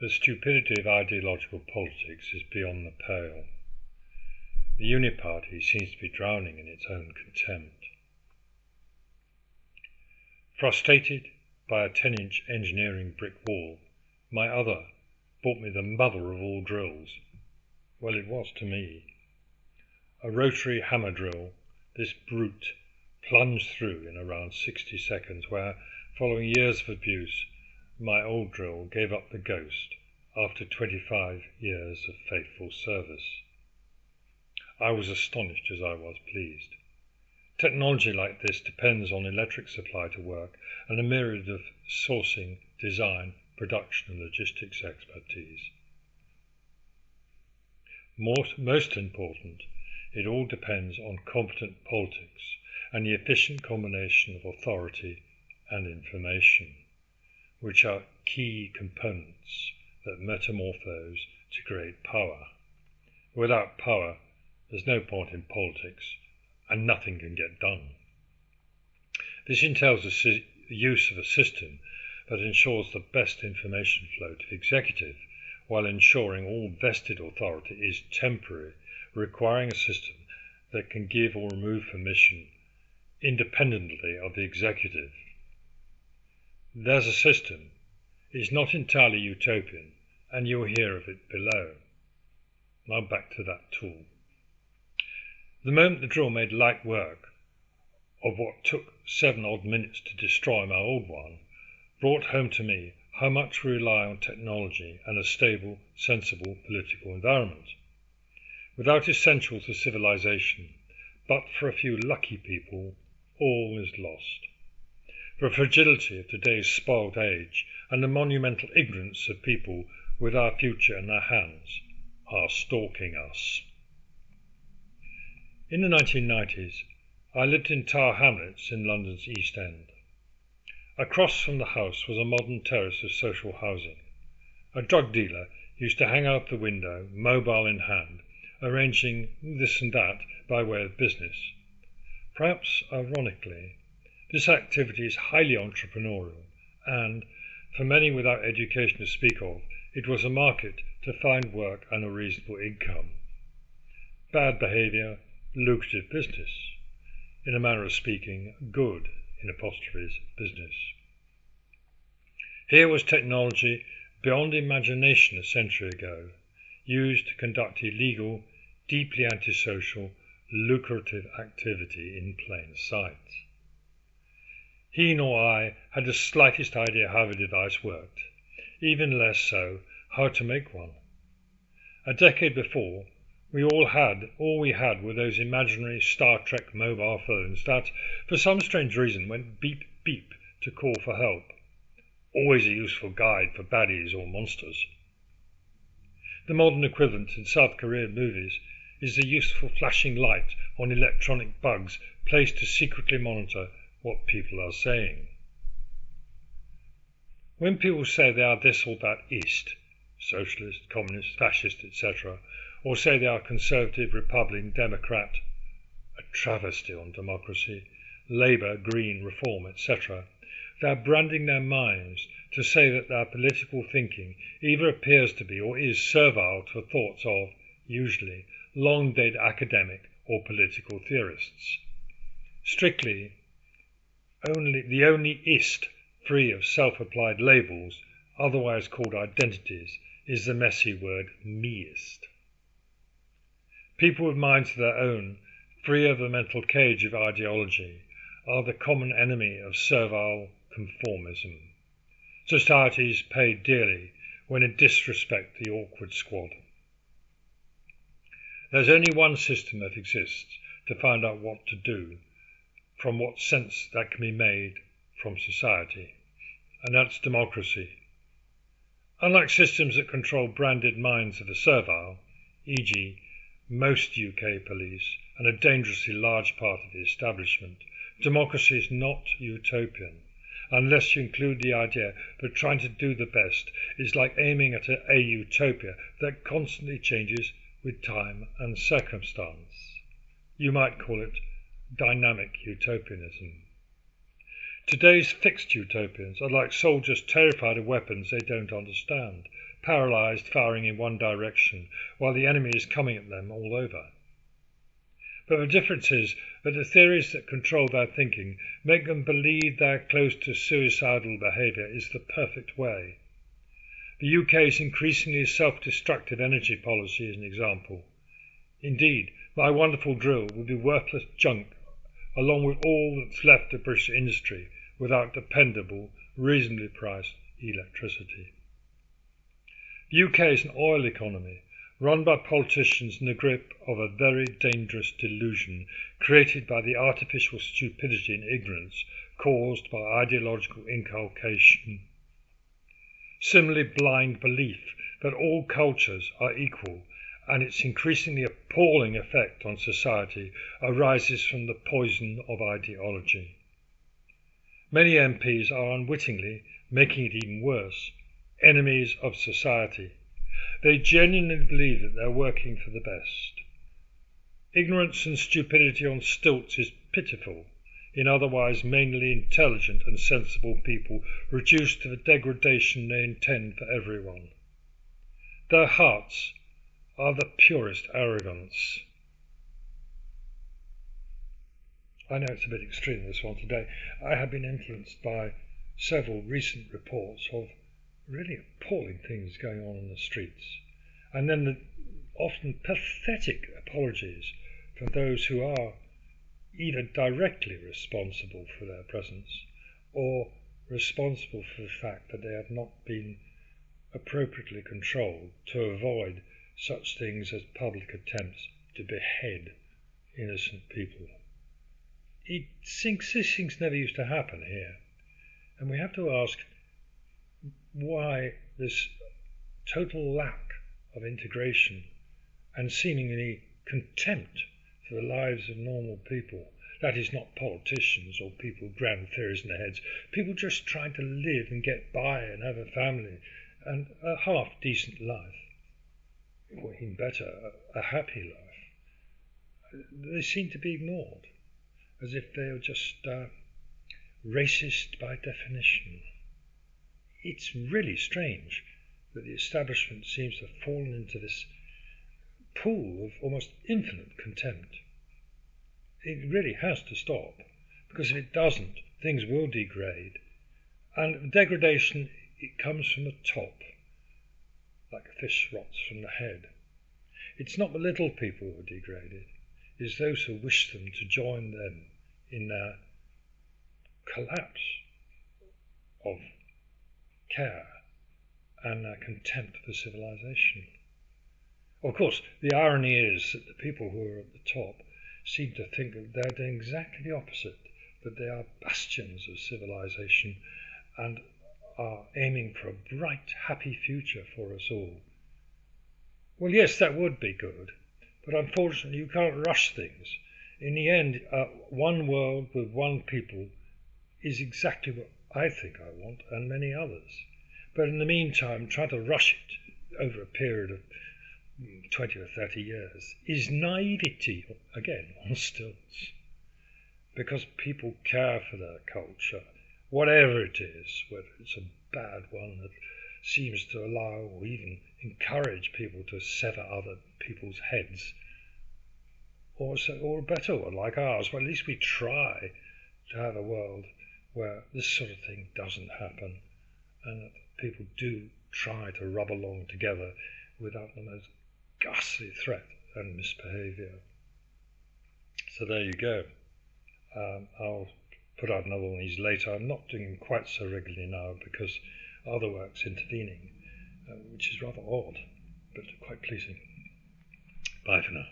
The stupidity of ideological politics is beyond the pale. The UniParty seems to be drowning in its own contempt. Frustrated by a 10-inch engineering brick wall, my other bought me the mother of all drills. Well, it was to me. A rotary hammer drill, this brute plunged through in around 60 seconds, where, following years of abuse, my old drill gave up the ghost after 25 years of faithful service. I was astonished as I was pleased. Technology like this depends on electric supply to work and a myriad of sourcing, design, production and logistics expertise. Most important, it all depends on competent politics and the efficient combination of authority and information, which are key components that metamorphose to create power. Without power, there's no point in politics and nothing can get done. This entails the use of a system that ensures the best information flow to the executive while ensuring all vested authority is temporary, requiring a system that can give or remove permission independently of the executive. There's a system. It's not entirely utopian, and you'll hear of it below. Now back to that tool. The moment the drill made light work of what took 7 odd minutes to destroy my old one, brought home to me how much we rely on technology and a stable, sensible political environment. Without essentials of civilization, but for a few lucky people, all is lost. The fragility of today's spoiled age and the monumental ignorance of people with our future in their hands are stalking us. In the 1990s, I lived in Tower Hamlets in London's East End. Across from the house was a modern terrace of social housing. A drug dealer used to hang out the window, mobile in hand, arranging this and that by way of business. Perhaps ironically, this activity is highly entrepreneurial and, for many without education to speak of, it was a market to find work and a reasonable income. Bad behaviour, lucrative business. In a manner of speaking, good, in apostrophes, business. Here was technology beyond imagination a century ago, used to conduct illegal, deeply antisocial, lucrative activity in plain sight. He nor I had the slightest idea how the device worked, even less so how to make one. A decade before, all we had were those imaginary Star Trek mobile phones that, for some strange reason, went beep beep to call for help. Always a useful guide for baddies or monsters. The modern equivalent in South Korean movies is the useful flashing light on electronic bugs placed to secretly monitor what people are saying. When people say they are this or that East, socialist, communist, fascist, etc., or say they are conservative, Republican, Democrat, a travesty on democracy, Labour, Green, Reform, etc., they are branding their minds to say that their political thinking either appears to be or is servile to the thoughts of, usually, long-dead academic or political theorists. Strictly, the only ist free of self-applied labels, otherwise called identities, is the messy word meist. People with minds of their own, free of the mental cage of ideology, are the common enemy of servile conformism. Societies pay dearly when it disrespects the awkward squad. There's only one system that exists to find out what to do, from what sense that can be made from society, and that's democracy. Unlike systems that control branded minds of the servile, e.g. most UK police and a dangerously large part of the establishment, democracy is not utopian, unless you include the idea that trying to do the best is like aiming at a utopia that constantly changes with time and circumstance. You might call it dynamic utopianism. Today's fixed utopians are like soldiers terrified of weapons they don't understand, paralysed, firing in one direction, while the enemy is coming at them all over. But the difference is that the theories that control their thinking make them believe they're close to suicidal behaviour is the perfect way. The UK's increasingly self-destructive energy policy is an example. Indeed, my wonderful drill would be worthless junk along with all that's left of British industry without dependable, reasonably priced electricity. The UK is an oil economy run by politicians in the grip of a very dangerous delusion created by the artificial stupidity and ignorance caused by ideological inculcation. Similarly, blind belief that all cultures are equal and its increasingly appalling effect on society arises from the poison of ideology. Many MPs are unwittingly making it even worse, enemies of society. They genuinely believe that they're working for the best. Ignorance and stupidity on stilts is pitiful in otherwise mainly intelligent and sensible people reduced to the degradation they intend for everyone. Their hearts are the purest arrogance. I know it's a bit extreme, this one today. I have been influenced by several recent reports of really appalling things going on in the streets, and then the often pathetic apologies from those who are either directly responsible for their presence or responsible for the fact that they have not been appropriately controlled to avoid such things as public attempts to behead innocent people. These things never used to happen here, and we have to ask why this total lack of integration and seemingly contempt for the lives of normal people, that is not politicians or people with grand theories in their heads, people just trying to live and get by and have a family and a half decent life, or even better, a happy life. They seem to be ignored, as if they are just racist by definition. It's really strange that the establishment seems to have fallen into this pool of almost infinite contempt. It really has to stop, because if it doesn't, things will degrade. And degradation, it comes from the top, like a fish rots from the head. It's not the little people who are degraded, it's those who wish them to join them in their collapse of care and their contempt for civilization. Of course, the irony is that the people who are at the top seem to think that they're doing exactly the opposite, that they are bastions of civilization and are aiming for a bright, happy future for us all. Well, yes, that would be good, but unfortunately you can't rush things. In the end, one world with one people is exactly what I think I want, and many others. But in the meantime, trying to rush it over a period of 20 or 30 years is naivety, again, on stilts. Because people care for their culture, whatever it is, whether it's a bad one that seems to allow or even encourage people to sever other people's heads, or a better one like ours, well, at least we try to have a world where this sort of thing doesn't happen, and that people do try to rub along together without the most ghastly threat and misbehaviour. So there you go. I'll put out another one of these later. I'm not doing them quite so regularly now because other work's intervening, which is rather odd, but quite pleasing. Bye for now.